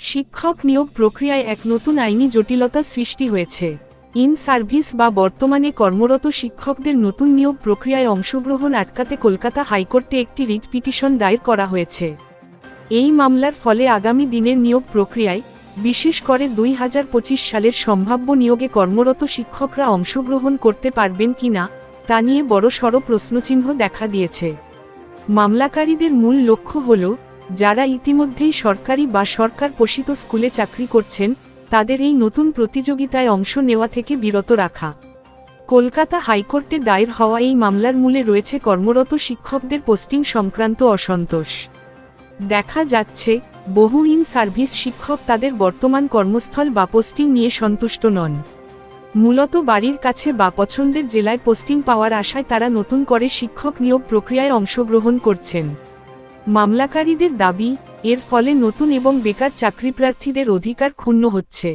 শিক্ষক নিয়োগ প্রক্রিয়ায় এক নতুন আইনি জটিলতা সৃষ্টি হয়েছে। ইন সার্ভিস বা বর্তমানে কর্মরত শিক্ষকদের নতুন নিয়োগ প্রক্রিয়ায় অংশগ্রহণ আটকাতে কলকাতা হাইকোর্টে একটি রিট পিটিশন দায়ের করা হয়েছে। এই মামলার ফলে আগামী দিনের নিয়োগ প্রক্রিয়ায়, বিশেষ করে 2025 সালের সম্ভাব্য নিয়োগে কর্মরত শিক্ষকরা অংশগ্রহণ করতে পারবেন কিনা তা নিয়ে বড়সড় প্রশ্নচিহ্ন দেখা দিয়েছে। মামলাকারীদের মূল লক্ষ্য হল, যারা ইতিমধ্যেই সরকারি বা সরকার পোষিত স্কুলে চাকরি করছেন তাদের এই নতুন প্রতিযোগিতায় অংশ নেওয়া থেকে বিরত রাখা। কলকাতা হাইকোর্টে দায়ের হওয়া এই মামলার মূলে রয়েছে কর্মরত শিক্ষকদের পোস্টিং সংক্রান্ত অসন্তোষ। দেখা যাচ্ছে, বহু ইন সার্ভিস শিক্ষক তাদের বর্তমান কর্মস্থল বা পোস্টিং নিয়ে সন্তুষ্ট নন। মূলত বাড়ির কাছে বা পছন্দের জেলায় পোস্টিং পাওয়ার আশায় তারা নতুন করে শিক্ষক নিয়োগ প্রক্রিয়ায় অংশগ্রহণ করছেন। মামলাকারীদের দাবি, এর ফলে নতুন এবং বেকার চাকরিপ্রার্থীদের অধিকার ক্ষুণ্ণ হচ্ছে।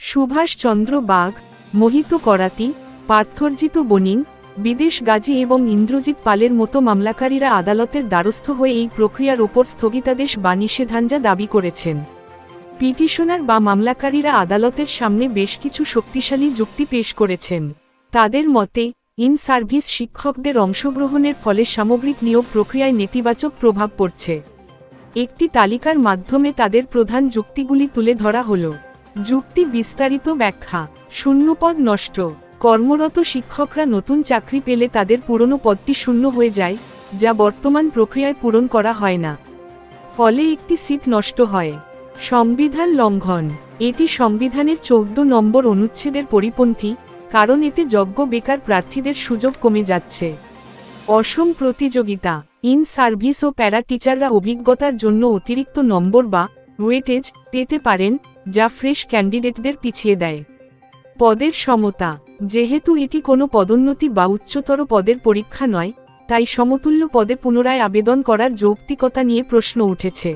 সুভাষ চন্দ্র বাগ, মোহিত করাতি, পার্থর্জিত বনিন, বিদেশ গাজী এবং ইন্দ্রজিৎ পালের মতো মামলাকারীরা আদালতের দ্বারস্থ হয়ে এই প্রক্রিয়ার ওপর স্থগিতাদেশ বা নিষেধাজ্ঞা দাবি করেছেন। পিটিশনার বা মামলাকারীরা আদালতের সামনে বেশ কিছু শক্তিশালী যুক্তি পেশ করেছেন। তাদের মতে, ইন সার্ভিস শিক্ষকদের অংশগ্রহণের ফলে সামগ্রিক নিয়োগ প্রক্রিয়ায় নেতিবাচক প্রভাব পড়ছে। একটি তালিকার মাধ্যমে তাদের প্রধান যুক্তিগুলি তুলে ধরা হল। যুক্তি বিস্তারিত ব্যাখ্যা। শূন্যপদ নষ্ট। কর্মরত শিক্ষকরা নতুন চাকরি পেলে তাদের পুরনো পদটি শূন্য হয়ে যায়, যা বর্তমান প্রক্রিয়ায় পূরণ করা হয় না। ফলে একটি সিট নষ্ট হয়। সংবিধান লঙ্ঘন। এটি সংবিধানের 14 নম্বর অনুচ্ছেদের পরিপন্থী, কারণ এতে যোগ্য বেকার প্রার্থীদের সুযোগ কমে যাচ্ছে। অসম প্রতিযোগিতা। ইন সার্ভিস ও প্যারা টিচাররা অভিজ্ঞতার জন্য অতিরিক্ত নম্বর বা ওয়েটেজ পেতে পারেন, যা ফ্রেশ ক্যান্ডিডেটদের পিছিয়ে দেয়। পদের সমতা। যেহেতু এটি কোনো পদোন্নতি বা উচ্চতর পদের পরীক্ষা নয়, তাই সমতুল্য পদে পুনরায় আবেদন করার যৌক্তিকতা নিয়ে প্রশ্ন উঠেছে।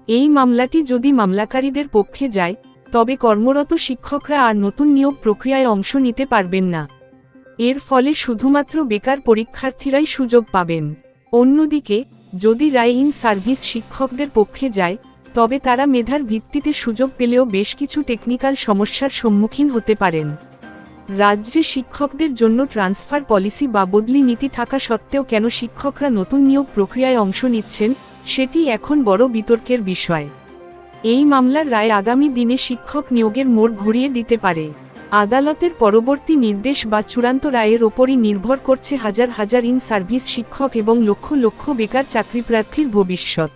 এই মামলাটি যদি মামলাকারীদের পক্ষে যায়, তবে কর্মরত শিক্ষকরা আর নতুন নিয়োগ প্রক্রিয়ায় অংশ নিতে পারবেন না। এর ফলে শুধুমাত্র বেকার পরীক্ষার্থীরাই সুযোগ পাবেন। অন্যদিকে, যদি রায় ইন সার্ভিস শিক্ষকদের পক্ষে যায়, তবে তারা মেধার ভিত্তিতে সুযোগ পেলেও বেশ কিছু টেকনিক্যাল সমস্যার সম্মুখীন হতে পারেন। রাজ্যে শিক্ষকদের জন্য ট্রান্সফার পলিসি বা বদলি নীতি থাকা সত্ত্বেও কেন শিক্ষকরা নতুন নিয়োগ প্রক্রিয়ায় অংশ নিচ্ছেন, সেটি এখন বড় বিতর্কের বিষয়। এই মামলার রায় আগামী দিনে শিক্ষক নিয়োগের মোড় ঘুরিয়ে দিতে পারে। আদালতের পরবর্তী নির্দেশ বা চূড়ান্ত রায়ের ওপরই নির্ভর করছে হাজার হাজার ইন সার্ভিস শিক্ষক এবং লক্ষ লক্ষ বেকার চাকরিপ্রার্থীর ভবিষ্যৎ।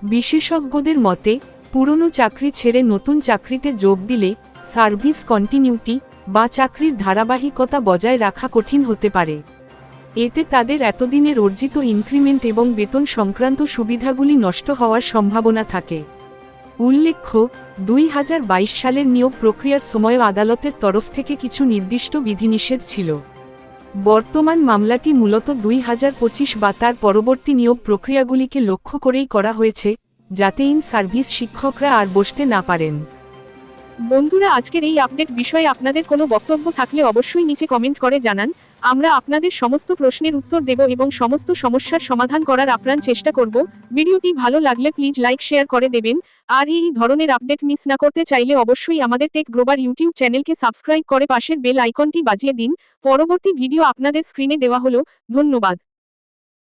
বিশেষজ্ঞদের মতে, পুরনো চাকরি ছেড়ে নতুন চাকরিতে যোগ দিলে সার্ভিস কন্টিনিউটি বা চাকরির ধারাবাহিকতা বজায় রাখা কঠিন হতে পারে। এতে তাদের এতদিনের অর্জিত ইনক্রিমেন্ট এবং বেতন সংক্রান্ত সুবিধাগুলি নষ্ট হওয়ার সম্ভাবনা থাকে। উল্লেখ্য, 2022 সালের নিয়োগ প্রক্রিয়ার সময়ও আদালতের তরফ থেকে কিছু নির্দিষ্ট বিধিনিষেধ ছিল। বর্তমান মামলাটি মূলত 2025 বা তার পরবর্তী নিয়োগ প্রক্রিয়াগুলিকে লক্ষ্য করেই করা হয়েছে, যাতে ইন সার্ভিস শিক্ষকরা আর বসতে না পারেন। বন্ধুরা, আজকের এই আপডেট বিষয়ে আপনাদের কোনো বক্তব্য থাকলে অবশ্যই নিচে কমেন্ট করে জানান। আমরা আপনাদের সমস্ত প্রশ্নের উত্তর দেব এবং সমস্ত সমস্যার সমাধান করার আপ্রাণ চেষ্টা করব। ভিডিওটি ভালো লাগলে প্লিজ লাইক শেয়ার করে দেবেন। আর এই ধরনের আপডেট মিস না করতে চাইলে অবশ্যই আমাদের টেক গ্লোবাল ইউটিউব চ্যানেলকে সাবস্ক্রাইব করে পাশের বেল আইকনটি বাজিয়ে দিন। পরবর্তী ভিডিও আপনাদের স্ক্রিনে দেওয়া হলো। ধন্যবাদ।